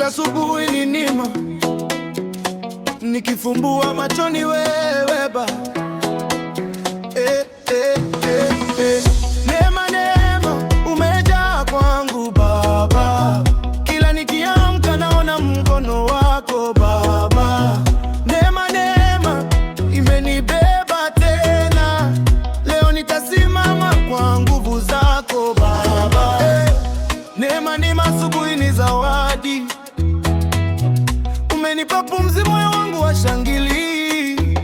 Kila asubuhi ni neema, nikifumbua macho ni wewe Baba. Neema, neema umejaa kwangu Baba. Kila nikiamka naona mkono wako Baba. Neema, neema imenibeba tena. Leo nitasimama kwa nguvu zako Baba. Neema ni asubuhi, ni zawadi. Umenipa pumzi, moyo wangu washangili.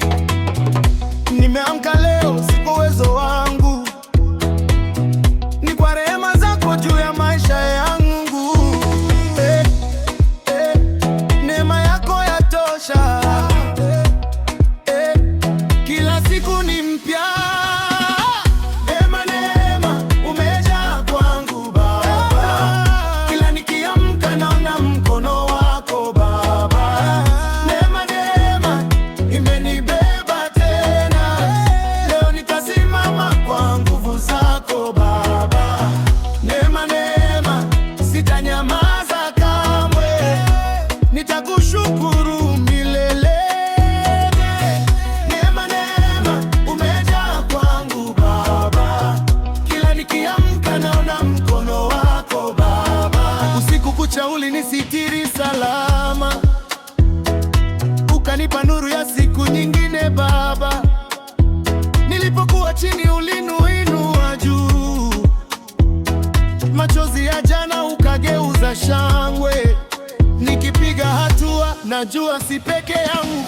Nimeamka leo si kwa uwezo wangu, ni kwa rehema zako juu ya maisha yangu. Neema yako yatosha. Kila siku ni mpya. Neema, neema umejaa kwangu Baba. Kila nikiamka naona mkono wako Baba. Neema, neema imenibeba tena. Leo nitasimama kwa nguvu zako Baba. Neema, neema sitanyamaza kamwe, nitakushukuru milele. Neema, neema umejaa kwangu Baba. Kila nikiamka naona mkono wako Baba. Usiku kucha ulinisitiri salama, ukanipa nuru ya siku nyingine Baba. Nilipokuwa chini uliniinua juu, machozi ya jana ukageuza shangwe. Nikipiga hatua najua si peke yangu,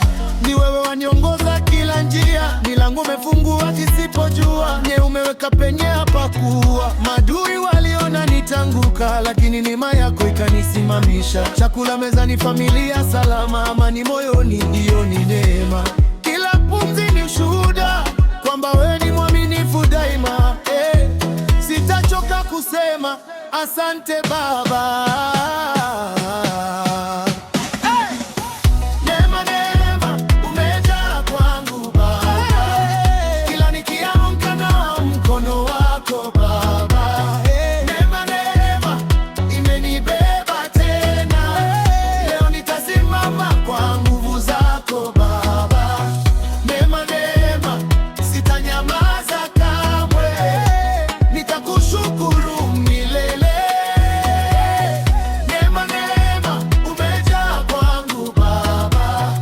ni wewe waniongoza kila njia. Milango umefungua nisipojua, nye umeweka penye hapakuwa. Maadui waliona nitanguka, lakini neema yako ikanisimamisha. Chakula mezani, familia salama, amani moyoni, hiyo ni neema. Kila pumzi ni ushuhuda kwamba wewe ni mwaminifu daima. Sitachoka kusema asante Baba. Neema, neema umejaa kwangu Baba. Kila nikiamka na mkono wako Baba. Neema, neema imenibeba tena. Leo nitasimama kwa nguvu zako Baba. Neema, neema sitanyamaza kamwe, nitakushukuru milele. Neema, neema umejaa kwangu Baba.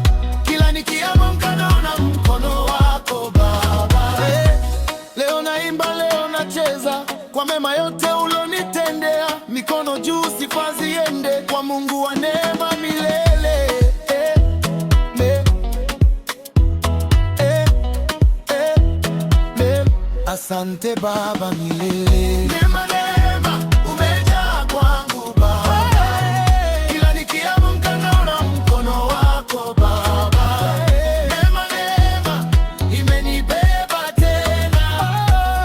Kila nikiamka naona mkono wako Baba. Leo naimba, leo nacheza kwa mema yote ulionitendea. Mikono juu, sifa ziende kwa Mungu wa neema milele. Asante Baba milele. Neema, neema umejaa kwangu Baba. Kila nikiamka naona mkono wako Baba. Neema, neema imenibeba tena.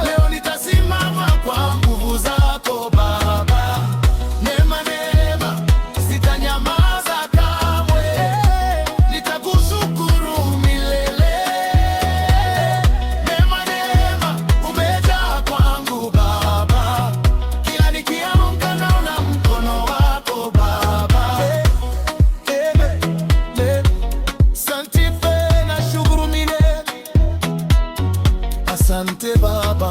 Leo nitasimama kwa nguvu zako Baba. Neema, neema sitanyamaza kamwe, nitakushukuru milele. Neema, neema umejaa kwangu Baba. Kila nikiamka naona mkono wako Baba. Asante Baba.